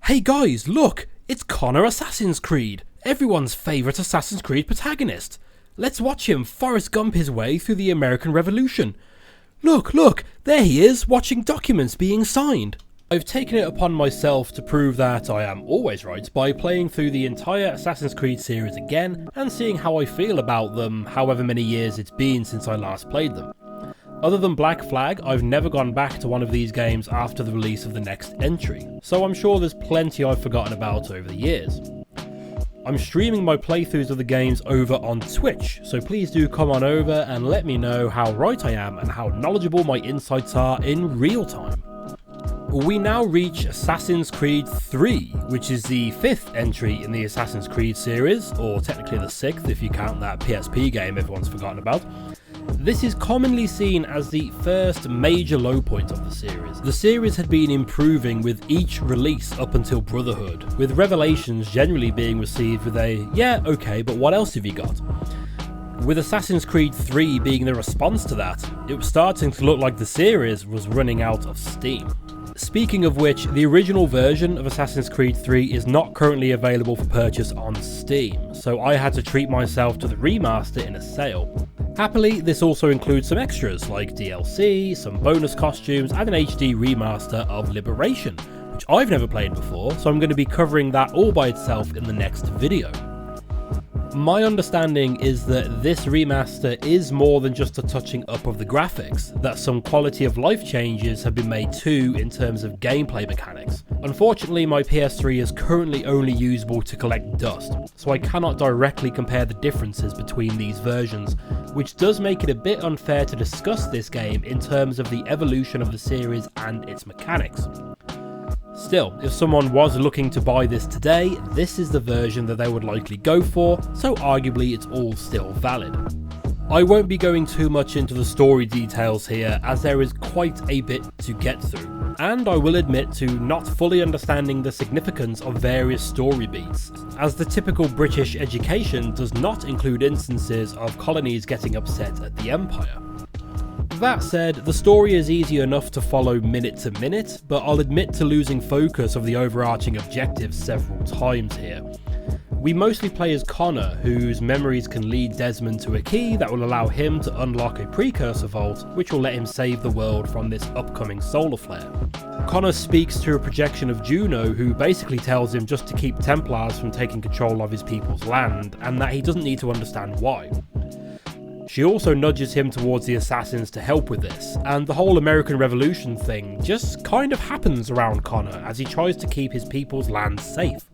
Hey guys, look! It's Connor Assassin's Creed, everyone's favourite Assassin's Creed protagonist. Let's watch him Forrest Gump his way through the American Revolution. Look, there he is, watching documents being signed. I've taken it upon myself to prove that I am always right by playing through the entire Assassin's Creed series again and seeing how I feel about them however many years it's been since I last played them. Other than Black Flag, I've never gone back to one of these games after the release of the next entry, so I'm sure there's plenty I've forgotten about over the years. I'm streaming my playthroughs of the games over on Twitch, so please do come on over and let me know how right I am and how knowledgeable my insights are in real time. We now reach Assassin's Creed 3, which is the 5th entry in the Assassin's Creed series, or technically the 6th if you count that PSP game everyone's forgotten about. This is commonly seen as the first major low point of the series. The series had been improving with each release up until Brotherhood, with Revelations generally being received with a, yeah, okay, but what else have you got? With Assassin's Creed 3 being the response to that, it was starting to look like the series was running out of steam. Speaking of which, the original version of Assassin's Creed 3 is not currently available for purchase on Steam, so I had to treat myself to the remaster in a sale. Happily, this also includes some extras like DLC, some bonus costumes, and an HD remaster of Liberation, which I've never played before, so I'm going to be covering that all by itself in the next video. My understanding is that this remaster is more than just a touching up of the graphics, that some quality of life changes have been made too in terms of gameplay mechanics. Unfortunately, my PS3 is currently only usable to collect dust, so I cannot directly compare the differences between these versions, which does make it a bit unfair to discuss this game in terms of the evolution of the series and its mechanics. Still, if someone was looking to buy this today, this is the version that they would likely go for, so arguably it's all still valid. I won't be going too much into the story details here, as there is quite a bit to get through, and I will admit to not fully understanding the significance of various story beats, as the typical British education does not include instances of colonies getting upset at the Empire. That said, the story is easy enough to follow minute to minute, but I'll admit to losing focus of the overarching objectives several times here. We mostly play as Connor, whose memories can lead Desmond to a key that will allow him to unlock a precursor vault, which will let him save the world from this upcoming solar flare. Connor speaks to a projection of Juno, who basically tells him just to keep Templars from taking control of his people's land, and that he doesn't need to understand why. She also nudges him towards the assassins to help with this, and the whole American Revolution thing just kind of happens around Connor as he tries to keep his people's land safe.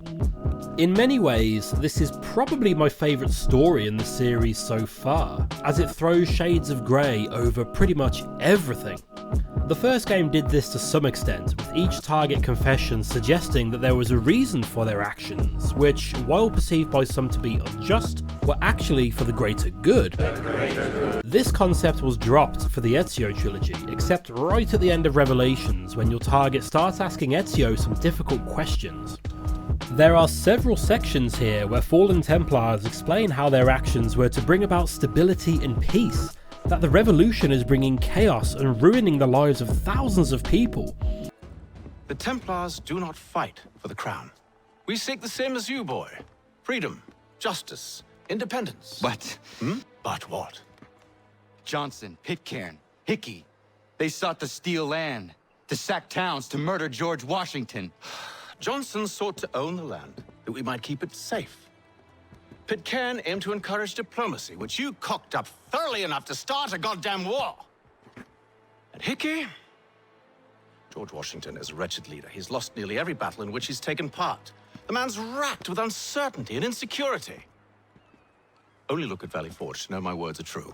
In many ways, this is probably my favourite story in the series so far, as it throws shades of grey over pretty much everything. The first game did this to some extent, with each target confession suggesting that there was a reason for their actions, which, while perceived by some to be unjust, were actually for the greater good. This concept was dropped for the Ezio trilogy, except right at the end of Revelations, when your target starts asking Ezio some difficult questions. There are several sections here where fallen Templars explain how their actions were to bring about stability and peace, that the revolution is bringing chaos and ruining the lives of thousands of people. The Templars do not fight for the crown. We seek the same as you, boy. Freedom, justice, independence. But... But what? Johnson, Pitcairn, Hickey, they sought to steal land, to sack towns, to murder George Washington. Johnson sought to own the land, that we might keep it safe. Pitcairn aimed to encourage diplomacy, which you cocked up thoroughly enough to start a goddamn war. And Hickey? George Washington is a wretched leader. He's lost nearly every battle in which he's taken part. The man's racked with uncertainty and insecurity. Only look at Valley Forge to know my words are true.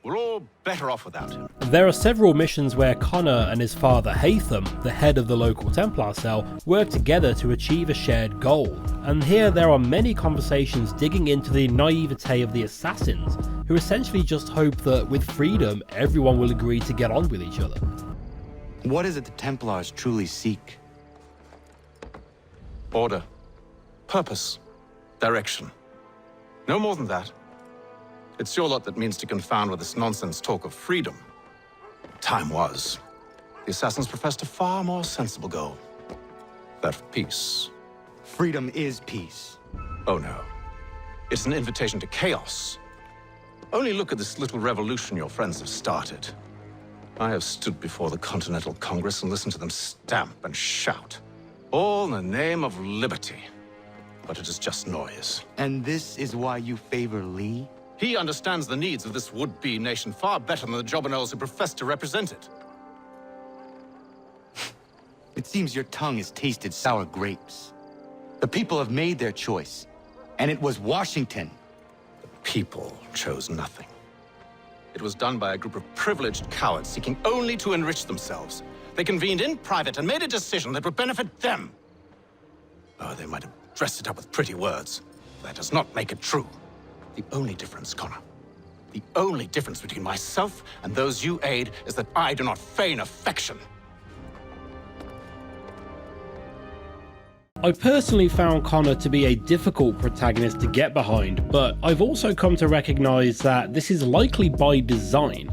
We're all better off without him. There are several missions where Connor and his father Haytham, the head of the local Templar cell, work together to achieve a shared goal, and here there are many conversations digging into the naivete of the assassins, who essentially just hope that with freedom everyone will agree to get on with each other. What is it the Templars truly seek? Order. Purpose. Direction. No more than that. It's your lot that means to confound with this nonsense talk of freedom. Time was. The assassins professed a far more sensible goal. That of peace. Freedom is peace. Oh no. It's an invitation to chaos. Only look at this little revolution your friends have started. I have stood before the Continental Congress and listened to them stamp and shout. All in the name of liberty. But it is just noise. And this is why you favor Lee? He understands the needs of this would-be nation far better than the jobberknolls who profess to represent it. It seems your tongue has tasted sour grapes. The people have made their choice, and it was Washington. The people chose nothing. It was done by a group of privileged cowards seeking only to enrich themselves. They convened in private and made a decision that would benefit them. Oh, they might have dressed it up with pretty words. That does not make it true. The only difference, Connor, the only difference between myself and those you aid is that I do not feign affection. I personally found Connor to be a difficult protagonist to get behind, but I've also come to recognise that this is likely by design.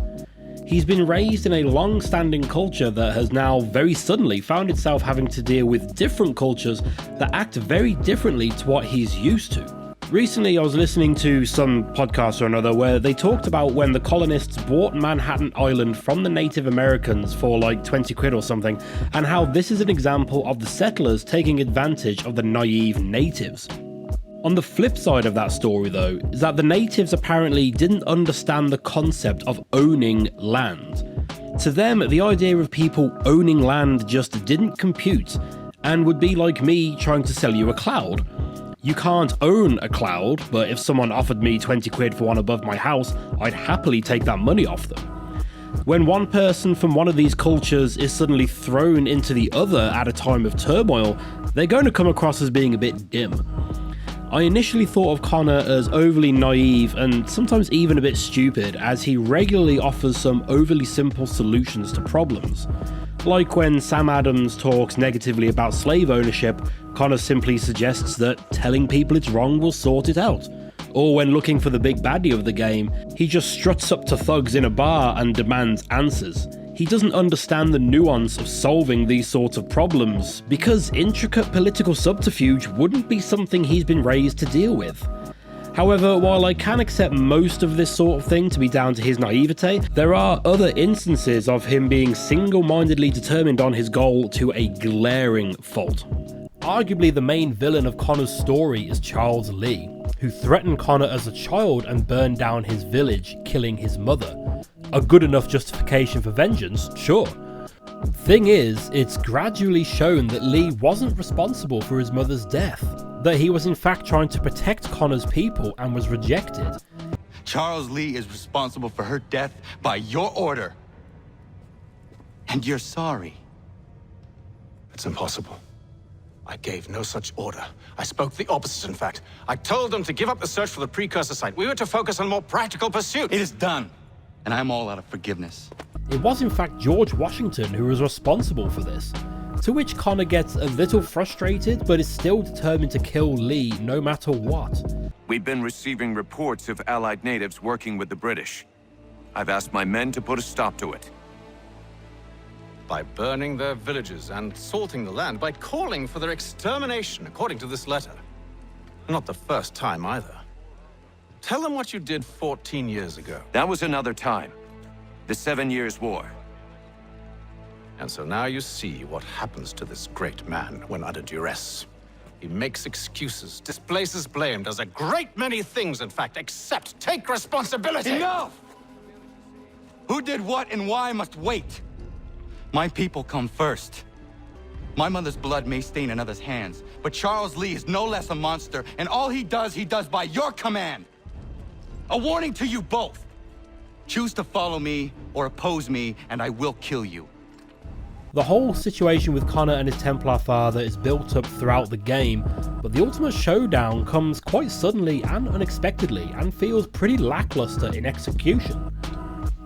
He's been raised in a long-standing culture that has now very suddenly found itself having to deal with different cultures that act very differently to what he's used to. Recently, I was listening to some podcast or another where they talked about when the colonists bought Manhattan Island from the Native Americans for like 20 quid or something, and how this is an example of the settlers taking advantage of the naive natives. On the flip side of that story, though, is that the natives apparently didn't understand the concept of owning land. To them, the idea of people owning land just didn't compute, and would be like me trying to sell you a cloud. You can't own a cloud, but if someone offered me 20 quid for one above my house, I'd happily take that money off them. When one person from one of these cultures is suddenly thrown into the other at a time of turmoil, they're going to come across as being a bit dim. I initially thought of Connor as overly naive and sometimes even a bit stupid, as he regularly offers some overly simple solutions to problems. Like when Sam Adams talks negatively about slave ownership, Connor simply suggests that telling people it's wrong will sort it out. Or when looking for the big baddie of the game, he just struts up to thugs in a bar and demands answers. He doesn't understand the nuance of solving these sorts of problems, because intricate political subterfuge wouldn't be something he's been raised to deal with. However, while I can accept most of this sort of thing to be down to his naivete, there are other instances of him being single-mindedly determined on his goal to a glaring fault. Arguably the main villain of Connor's story is Charles Lee, who threatened Connor as a child and burned down his village, killing his mother. A good enough justification for vengeance, sure. Thing is, it's gradually shown that Lee wasn't responsible for his mother's death, that he was in fact trying to protect Connor's people and was rejected. Charles Lee is responsible for her death by your order. And you're sorry. It's impossible. I gave no such order. I spoke the opposite, in fact. I told them to give up the search for the precursor site. We were to focus on more practical pursuits. It is done, and I'm all out of forgiveness. It was in fact George Washington who was responsible for this, to which Connor gets a little frustrated but is still determined to kill Lee no matter what. We've been receiving reports of Allied natives working with the British. I've asked my men to put a stop to it. By burning their villages and salting the land, by calling for their extermination, according to this letter. Not the first time either. Tell them what you did 14 years ago. That was another time. The 7 Years' War. And so now you see what happens to this great man when under duress. He makes excuses, displaces blame, does a great many things, in fact, except take responsibility! Enough! Who did what and why must wait. My people come first. My mother's blood may stain another's hands, but Charles Lee is no less a monster, and all he does by your command. A warning to you both. Choose to follow me or oppose me, and I will kill you. The whole situation with Connor and his Templar father is built up throughout the game, but the ultimate showdown comes quite suddenly and unexpectedly, and feels pretty lackluster in execution.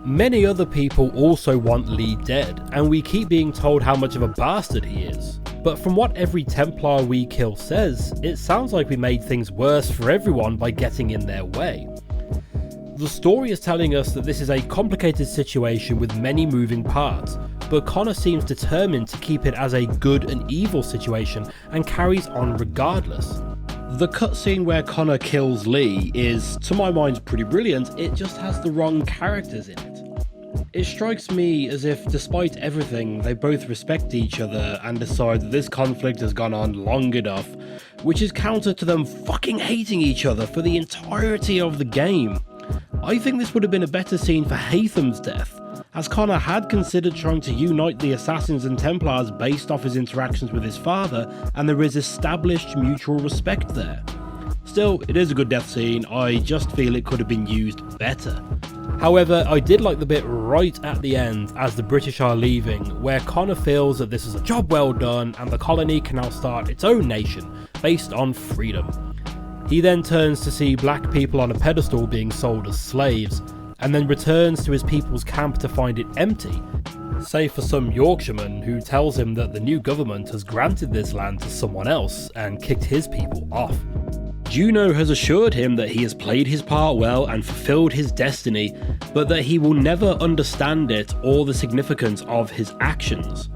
Many other people also want Lee dead, and we keep being told how much of a bastard he is. But from what every Templar we kill says, it sounds like we made things worse for everyone by getting in their way. The story is telling us that this is a complicated situation with many moving parts, but Connor seems determined to keep it as a good and evil situation and carries on regardless. The cutscene where Connor kills Lee is, to my mind, pretty brilliant. It just has the wrong characters in it. It strikes me as if, despite everything, they both respect each other and decide that this conflict has gone on long enough, which is counter to them fucking hating each other for the entirety of the game. I think this would have been a better scene for Haytham's death, as Connor had considered trying to unite the Assassins and Templars based off his interactions with his father, and there is established mutual respect there. Still, it is a good death scene, I just feel it could have been used better. However, I did like the bit right at the end as the British are leaving, where Connor feels that this is a job well done and the colony can now start its own nation, based on freedom. He then turns to see black people on a pedestal being sold as slaves, and then returns to his people's camp to find it empty, save for some Yorkshireman who tells him that the new government has granted this land to someone else and kicked his people off. Juno has assured him that he has played his part well and fulfilled his destiny, but that he will never understand it or the significance of his actions.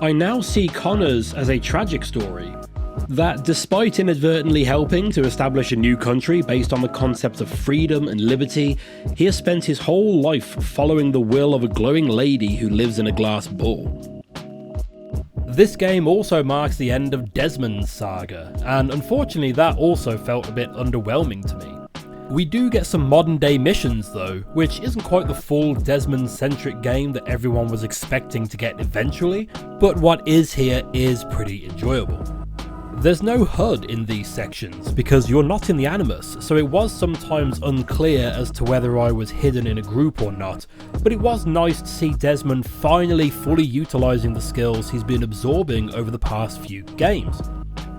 I now see Connor's as a tragic story, that despite inadvertently helping to establish a new country based on the concept of freedom and liberty, he has spent his whole life following the will of a glowing lady who lives in a glass ball. This game also marks the end of Desmond's saga, and unfortunately that also felt a bit underwhelming to me. We do get some modern day missions though, which isn't quite the full Desmond-centric game that everyone was expecting to get eventually, but what is here is pretty enjoyable. There's no HUD in these sections because you're not in the Animus, so it was sometimes unclear as to whether I was hidden in a group or not, but it was nice to see Desmond finally fully utilising the skills he's been absorbing over the past few games.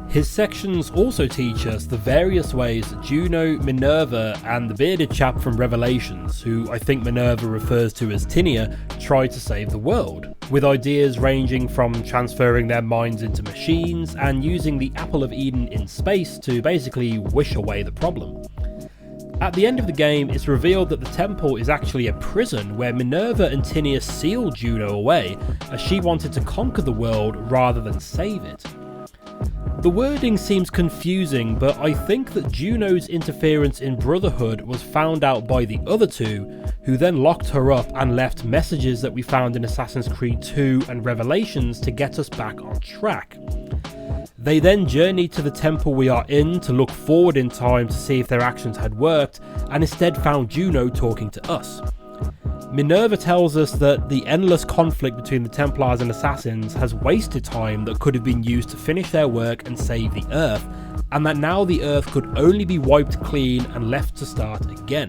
His sections also teach us the various ways that Juno, Minerva and the bearded chap from Revelations, who I think Minerva refers to as Tinia, try to save the world, with ideas ranging from transferring their minds into machines and using the Apple of Eden in space to basically wish away the problem. At the end of the game, it's revealed that the temple is actually a prison where Minerva and Tinia sealed Juno away, as she wanted to conquer the world rather than save it. The wording seems confusing, but I think that Juno's interference in Brotherhood was found out by the other two, who then locked her up and left messages that we found in Assassin's Creed 2 and Revelations to get us back on track. They then journeyed to the temple we are in to look forward in time to see if their actions had worked, and instead found Juno talking to us. Minerva tells us that the endless conflict between the Templars and Assassins has wasted time that could have been used to finish their work and save the Earth, and that now the Earth could only be wiped clean and left to start again.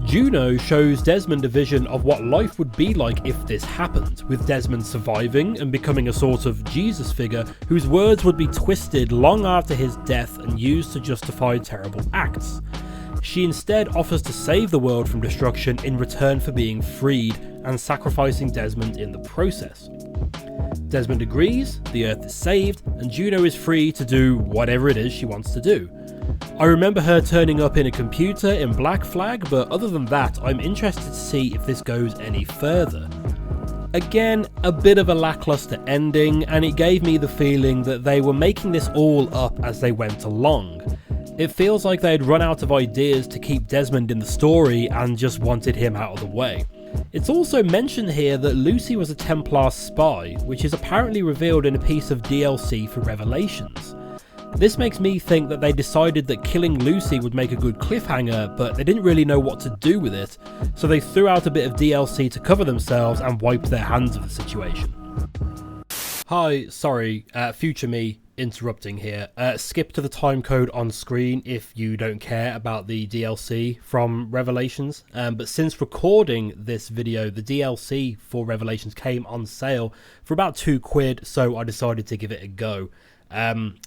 Juno shows Desmond a vision of what life would be like if this happened, with Desmond surviving and becoming a sort of Jesus figure whose words would be twisted long after his death and used to justify terrible acts. She instead offers to save the world from destruction in return for being freed and sacrificing Desmond in the process. Desmond agrees, the Earth is saved, and Juno is free to do whatever it is she wants to do. I remember her turning up in a computer in Black Flag, but other than that, I'm interested to see if this goes any further. Again, a bit of a lackluster ending, and it gave me the feeling that they were making this all up as they went along. It feels like they had run out of ideas to keep Desmond in the story and just wanted him out of the way. It's also mentioned here that Lucy was a Templar spy, which is apparently revealed in a piece of DLC for Revelations. This makes me think that they decided that killing Lucy would make a good cliffhanger, but they didn't really know what to do with it, so they threw out a bit of DLC to cover themselves and wiped their hands of the situation. Hi, sorry, future me interrupting here. Skip to the timecode on screen if you don't care about the DLC from Revelations, but since recording this video, the DLC for Revelations came on sale for about £2, so I decided to give it a go.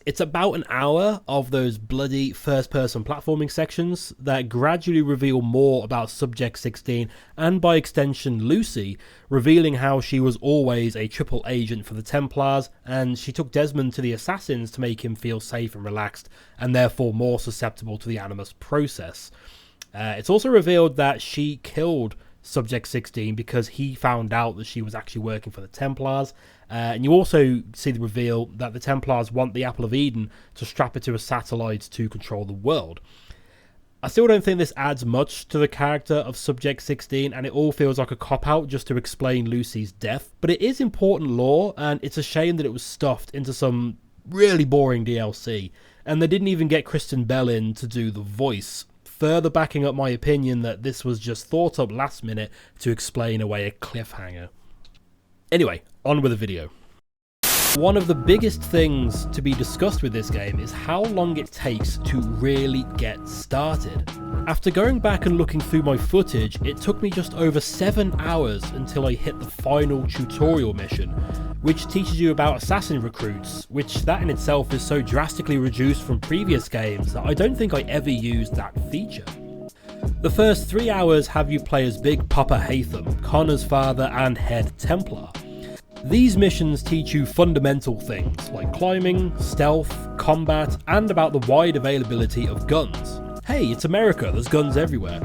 It's about an hour of those bloody first-person platforming sections that gradually reveal more about Subject 16 and by extension Lucy, revealing how she was always a triple agent for the Templars and she took Desmond to the Assassins to make him feel safe and relaxed and therefore more susceptible to the Animus process. It's also revealed that she killed Subject 16 because he found out that she was actually working for the Templars. And you also see the reveal that the Templars want the Apple of Eden to strap it to a satellite to control the world. I still don't think this adds much to the character of Subject 16, and it all feels like a cop-out just to explain Lucy's death. But it is important lore, and it's a shame that it was stuffed into some really boring DLC. And they didn't even get Kristen Bell in to do the voice, further backing up my opinion that this was just thought up last minute to explain away a cliffhanger. Anyway, on with the video. One of the biggest things to be discussed with this game is how long it takes to really get started. After going back and looking through my footage, it took me just over 7 hours until I hit the final tutorial mission, which teaches you about assassin recruits, which that in itself is so drastically reduced from previous games that I don't think I ever used that feature. The first 3 hours have you play as Big Papa Hatham, Connor's father and head Templar. These missions teach you fundamental things like climbing, stealth, combat, and about the wide availability of guns. Hey, it's America, there's guns everywhere.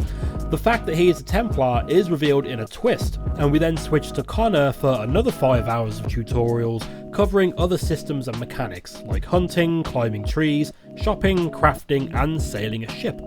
The fact that he is a Templar is revealed in a twist, and we then switch to Connor for another 5 hours of tutorials covering other systems and mechanics like hunting, climbing trees, shopping, crafting, and sailing a ship.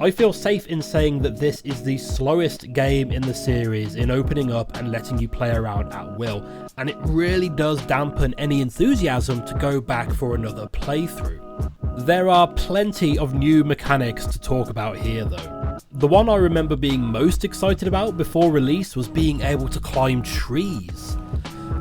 I feel safe in saying that this is the slowest game in the series in opening up and letting you play around at will, and it really does dampen any enthusiasm to go back for another playthrough. There are plenty of new mechanics to talk about here though. The one I remember being most excited about before release was being able to climb trees.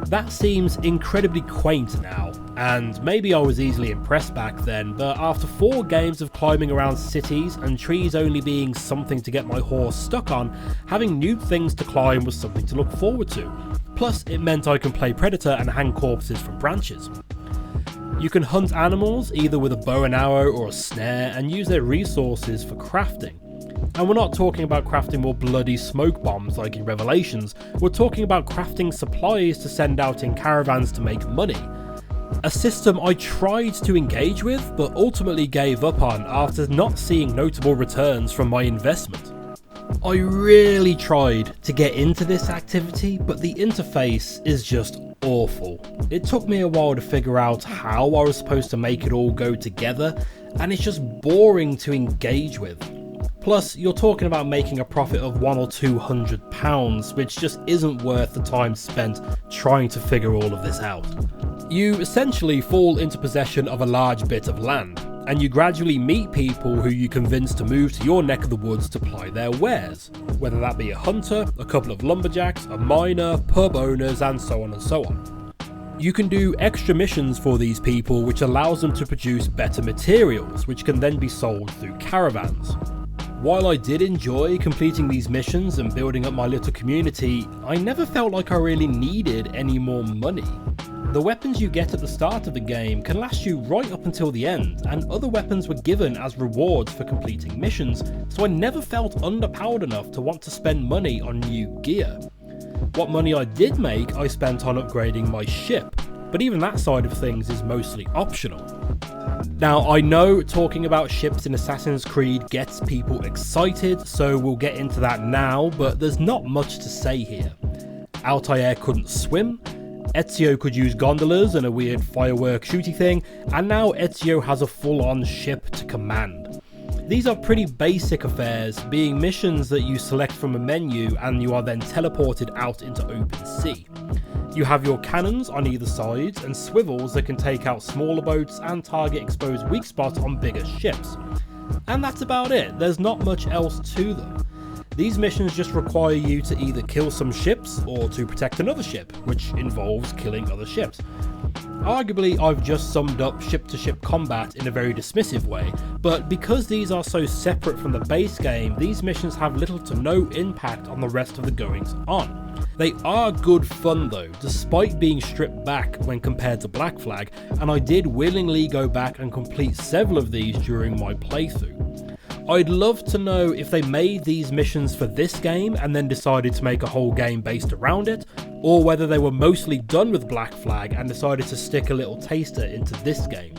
That seems incredibly quaint now, and maybe I was easily impressed back then, but after 4 games of climbing around cities and trees only being something to get my horse stuck on, having new things to climb was something to look forward to. Plus, it meant I can play Predator and hang corpses from branches. You can hunt animals either with a bow and arrow or a snare and use their resources for crafting. And we're not talking about crafting more bloody smoke bombs like in Revelations, we're talking about crafting supplies to send out in caravans to make money. A system I tried to engage with, but ultimately gave up on after not seeing notable returns from my investment. I really tried to get into this activity, but the interface is just awful. It took me a while to figure out how I was supposed to make it all go together, and it's just boring to engage with. Plus, you're talking about making a profit of £100 or £200, which just isn't worth the time spent trying to figure all of this out. You essentially fall into possession of a large bit of land, and you gradually meet people who you convince to move to your neck of the woods to ply their wares, whether that be a hunter, a couple of lumberjacks, a miner, pub owners, and so on and so on. You can do extra missions for these people, which allows them to produce better materials, which can then be sold through caravans. While I did enjoy completing these missions and building up my little community, I never felt like I really needed any more money. The weapons you get at the start of the game can last you right up until the end, and other weapons were given as rewards for completing missions, so I never felt underpowered enough to want to spend money on new gear. What money I did make, I spent on upgrading my ship, but even that side of things is mostly optional. Now, I know talking about ships in Assassin's Creed gets people excited, so we'll get into that now, but there's not much to say here. Altair couldn't swim, Ezio could use gondolas and a weird firework shooty thing, and now Ezio has a full-on ship to command. These are pretty basic affairs, being missions that you select from a menu and you are then teleported out into open sea. You have your cannons on either side and swivels that can take out smaller boats and target exposed weak spots on bigger ships. And that's about it, there's not much else to them. These missions just require you to either kill some ships or to protect another ship, which involves killing other ships. Arguably, I've just summed up ship-to-ship combat in a very dismissive way, but because these are so separate from the base game, these missions have little to no impact on the rest of the goings on. They are good fun though, despite being stripped back when compared to Black Flag, and I did willingly go back and complete several of these during my playthrough. I'd love to know if they made these missions for this game and then decided to make a whole game based around it, or whether they were mostly done with Black Flag and decided to stick a little taster into this game.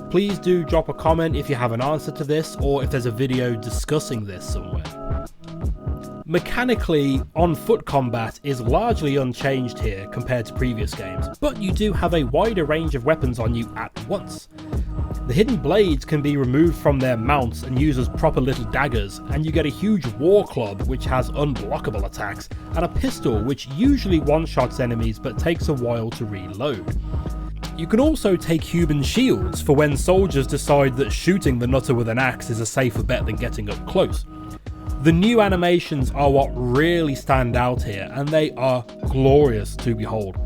Please do drop a comment if you have an answer to this, or if there's a video discussing this somewhere. Mechanically, on-foot combat is largely unchanged here compared to previous games, but you do have a wider range of weapons on you at once. The hidden blades can be removed from their mounts and used as proper little daggers, and you get a huge war club which has unblockable attacks, and a pistol which usually one-shots enemies but takes a while to reload. You can also take human shields for when soldiers decide that shooting the nutter with an axe is a safer bet than getting up close. The new animations are what really stand out here, and they are glorious to behold.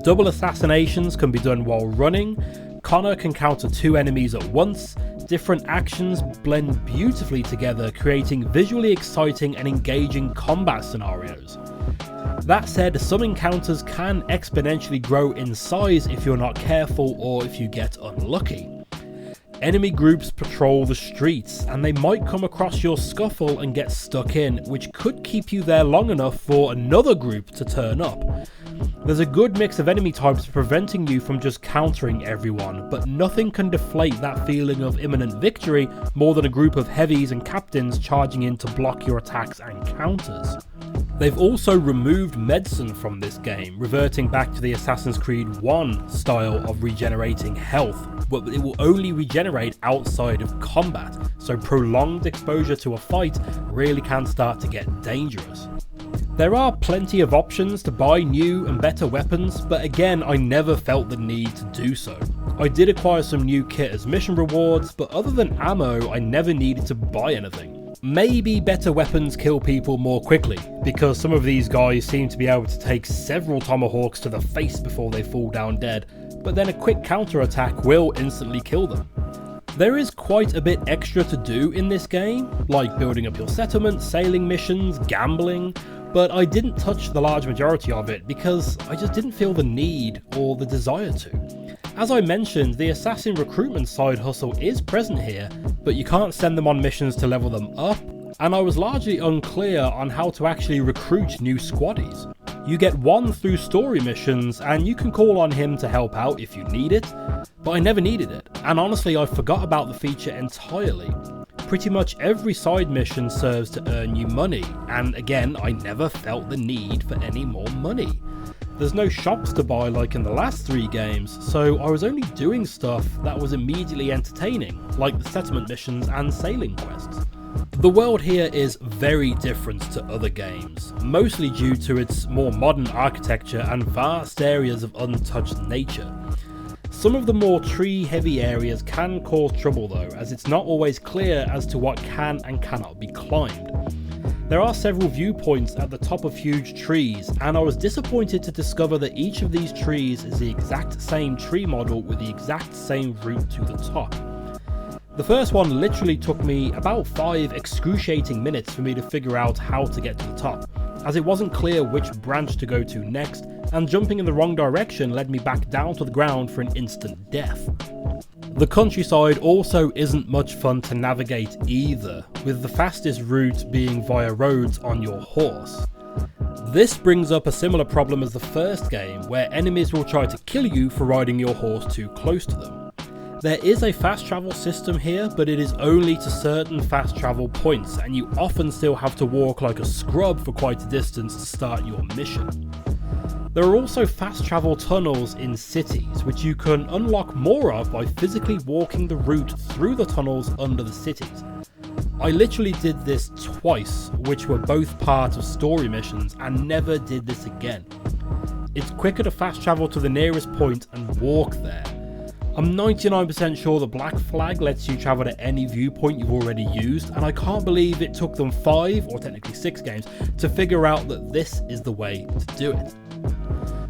Double assassinations can be done while running, Connor can counter 2 enemies at once, different actions blend beautifully together, creating visually exciting and engaging combat scenarios. That said, some encounters can exponentially grow in size if you're not careful or if you get unlucky. Enemy groups patrol the streets, and they might come across your scuffle and get stuck in, which could keep you there long enough for another group to turn up. There's a good mix of enemy types preventing you from just countering everyone, but nothing can deflate that feeling of imminent victory more than a group of heavies and captains charging in to block your attacks and counters. They've also removed medicine from this game, reverting back to the Assassin's Creed 1 style of regenerating health, but it will only regenerate outside of combat, so prolonged exposure to a fight really can start to get dangerous. There are plenty of options to buy new and better weapons, but again, I never felt the need to do so. I did acquire some new kit as mission rewards, but other than ammo, I never needed to buy anything. Maybe better weapons kill people more quickly, because some of these guys seem to be able to take several tomahawks to the face before they fall down dead, but then a quick counter attack will instantly kill them. There is quite a bit extra to do in this game, like building up your settlement, sailing missions, gambling, but I didn't touch the large majority of it because I just didn't feel the need or the desire to. As I mentioned, the assassin recruitment side hustle is present here, but you can't send them on missions to level them up, and I was largely unclear on how to actually recruit new squaddies. You get one through story missions, and you can call on him to help out if you need it, but I never needed it, and honestly I forgot about the feature entirely. Pretty much every side mission serves to earn you money, and again, I never felt the need for any more money. There's no shops to buy like in the last 3 games, so I was only doing stuff that was immediately entertaining, like the settlement missions and sailing quests. The world here is very different to other games, mostly due to its more modern architecture and vast areas of untouched nature. Some of the more tree-heavy areas can cause trouble though, as it's not always clear as to what can and cannot be climbed. There are several viewpoints at the top of huge trees, and I was disappointed to discover that each of these trees is the exact same tree model with the exact same route to the top. The first one literally took me about 5 excruciating minutes for me to figure out how to get to the top, as it wasn't clear which branch to go to next, and jumping in the wrong direction led me back down to the ground for an instant death. The countryside also isn't much fun to navigate either, with the fastest route being via roads on your horse. This brings up a similar problem as the first game, where enemies will try to kill you for riding your horse too close to them. There is a fast travel system here, but it is only to certain fast travel points, and you often still have to walk like a scrub for quite a distance to start your mission. There are also fast travel tunnels in cities, which you can unlock more of by physically walking the route through the tunnels under the cities. I literally did this twice, which were both part of story missions, and never did this again. It's quicker to fast travel to the nearest point and walk there. I'm 99% sure the Black Flag lets you travel to any viewpoint you've already used, and I can't believe it took them 5, or technically 6 games, to figure out that this is the way to do it.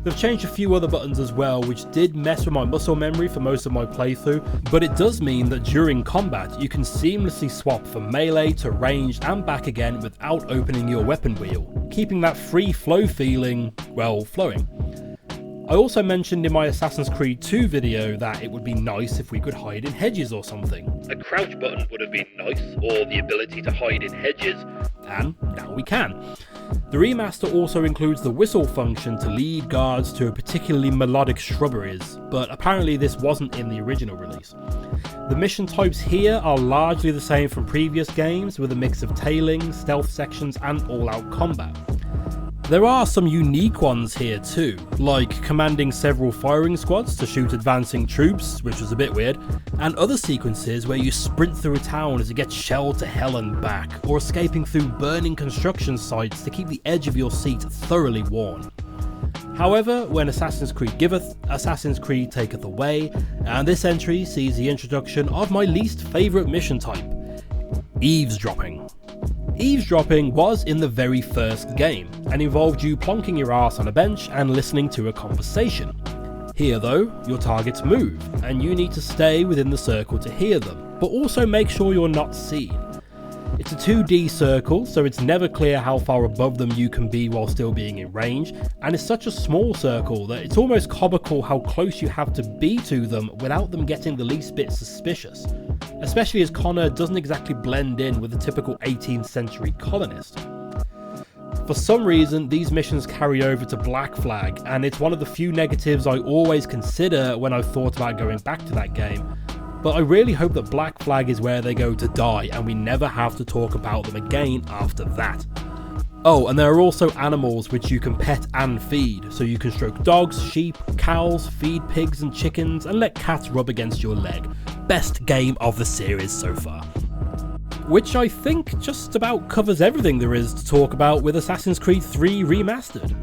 They've changed a few other buttons as well, which did mess with my muscle memory for most of my playthrough, but it does mean that during combat you can seamlessly swap from melee to ranged and back again without opening your weapon wheel, keeping that free flow feeling, well, flowing. I also mentioned in my Assassin's Creed 2 video that it would be nice if we could hide in hedges or something. A crouch button would have been nice, or the ability to hide in hedges, and now we can. The remaster also includes the whistle function to lead guards to particularly melodic shrubberies, but apparently this wasn't in the original release. The mission types here are largely the same from previous games, with a mix of tailing, stealth sections and all-out combat. There are some unique ones here too, like commanding several firing squads to shoot advancing troops, which was a bit weird, and other sequences where you sprint through a town as it gets shelled to hell and back, or escaping through burning construction sites to keep the edge of your seat thoroughly worn. However, when Assassin's Creed giveth, Assassin's Creed taketh away, and this entry sees the introduction of my least favourite mission type, eavesdropping. Eavesdropping was in the very first game, and involved you plonking your ass on a bench and listening to a conversation. Here though, your targets move, and you need to stay within the circle to hear them, but also make sure you're not seen. It's a 2D circle, so it's never clear how far above them you can be while still being in range, and it's such a small circle that it's almost comical how close you have to be to them without them getting the least bit suspicious, especially as Connor doesn't exactly blend in with the typical 18th century colonist. For some reason, these missions carry over to Black Flag, and it's one of the few negatives I always consider when I've thought about going back to that game. But I really hope that Black Flag is where they go to die and we never have to talk about them again after that. Oh, and there are also animals which you can pet and feed, so you can stroke dogs, sheep, cows, feed pigs and chickens, and let cats rub against your leg. Best game of the series so far. Which I think just about covers everything there is to talk about with Assassin's Creed 3 Remastered.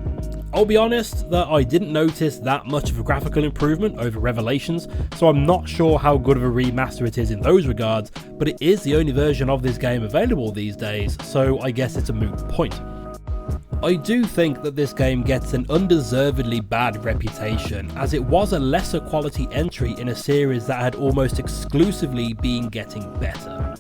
I'll be honest that I didn't notice that much of a graphical improvement over Revelations, so I'm not sure how good of a remaster it is in those regards, but it is the only version of this game available these days, so I guess it's a moot point. I do think that this game gets an undeservedly bad reputation, as it was a lesser quality entry in a series that had almost exclusively been getting better.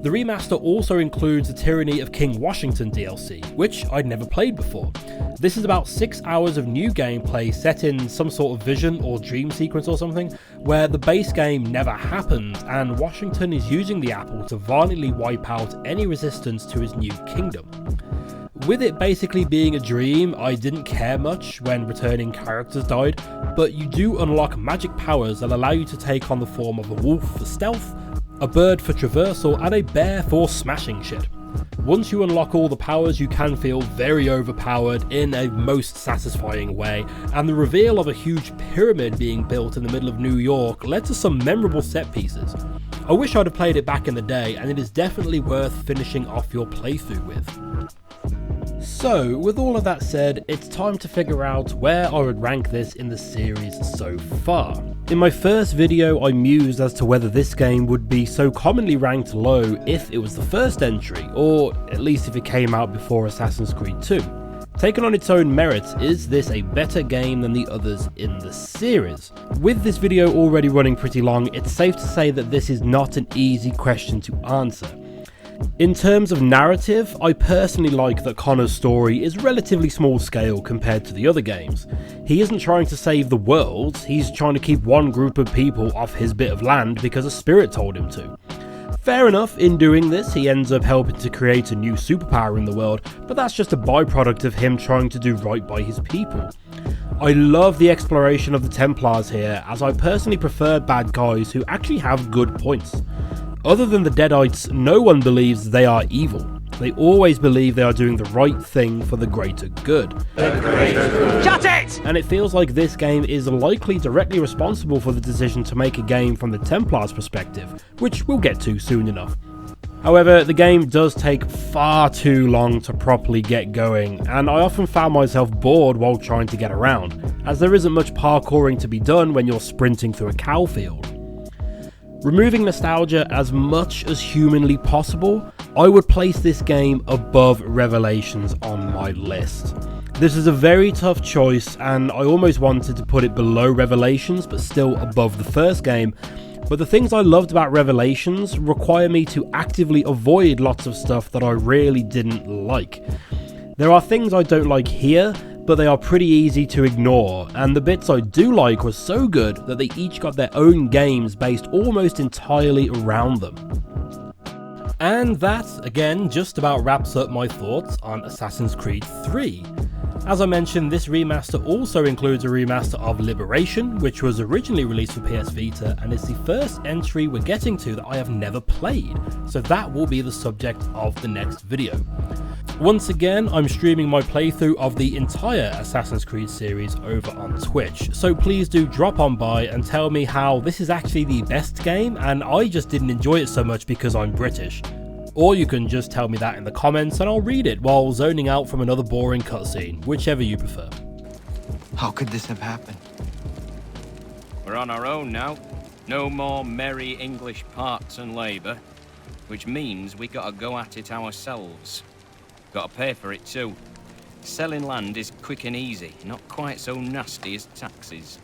The remaster also includes the Tyranny of King Washington DLC, which I'd never played before. This is about 6 hours of new gameplay set in some sort of vision or dream sequence or something, where the base game never happens and Washington is using the apple to violently wipe out any resistance to his new kingdom. With it basically being a dream, I didn't care much when returning characters died, but you do unlock magic powers that allow you to take on the form of a wolf for stealth, a bird for traversal, and a bear for smashing shit. Once you unlock all the powers, you can feel very overpowered in a most satisfying way, and the reveal of a huge pyramid being built in the middle of New York led to some memorable set pieces. I wish I'd have played it back in the day, and it is definitely worth finishing off your playthrough with. So, with all of that said, it's time to figure out where I would rank this in the series so far. In my first video, I mused as to whether this game would be so commonly ranked low if it was the first entry, or at least if it came out before Assassin's Creed 2. Taken on its own merits, is this a better game than the others in the series? With this video already running pretty long, it's safe to say that this is not an easy question to answer. In terms of narrative, I personally like that Connor's story is relatively small scale compared to the other games. He isn't trying to save the world, he's trying to keep one group of people off his bit of land because a spirit told him to. Fair enough, in doing this he ends up helping to create a new superpower in the world, but that's just a byproduct of him trying to do right by his people. I love the exploration of the Templars here, as I personally prefer bad guys who actually have good points. Other than the Deadites, no one believes they are evil. They always believe they are doing the right thing for the greater good. Shut it! And it feels like this game is likely directly responsible for the decision to make a game from the Templars' perspective, which we'll get to soon enough. However, the game does take far too long to properly get going, and I often found myself bored while trying to get around, as there isn't much parkouring to be done when you're sprinting through a cow field. Removing nostalgia as much as humanly possible, I would place this game above Revelations on my list. This is a very tough choice, and I almost wanted to put it below Revelations but still above the first game, but the things I loved about Revelations require me to actively avoid lots of stuff that I really didn't like. There are things I don't like here, but they are pretty easy to ignore, and the bits I do like were so good that they each got their own games based almost entirely around them. And that, again, just about wraps up my thoughts on Assassin's Creed 3. As I mentioned, this remaster also includes a remaster of Liberation, which was originally released for PS Vita and is the first entry we're getting to that I have never played, so that will be the subject of the next video. Once again, I'm streaming my playthrough of the entire Assassin's Creed series over on Twitch, so please do drop on by and tell me how this is actually the best game and I just didn't enjoy it so much because I'm British. Or you can just tell me that in the comments and I'll read it while zoning out from another boring cutscene, whichever you prefer. How could this have happened? We're on our own now. No more merry English parts and labour, which means we gotta go at it ourselves. Gotta pay for it too. Selling land is quick and easy, not quite so nasty as taxes.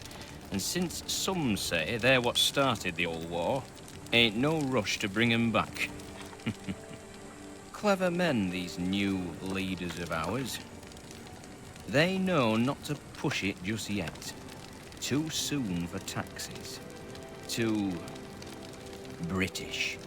And since some say they're what started the old war, ain't no rush to bring 'em back. Clever men, these new leaders of ours. They know not to push it just yet. Too soon for taxes. Too British.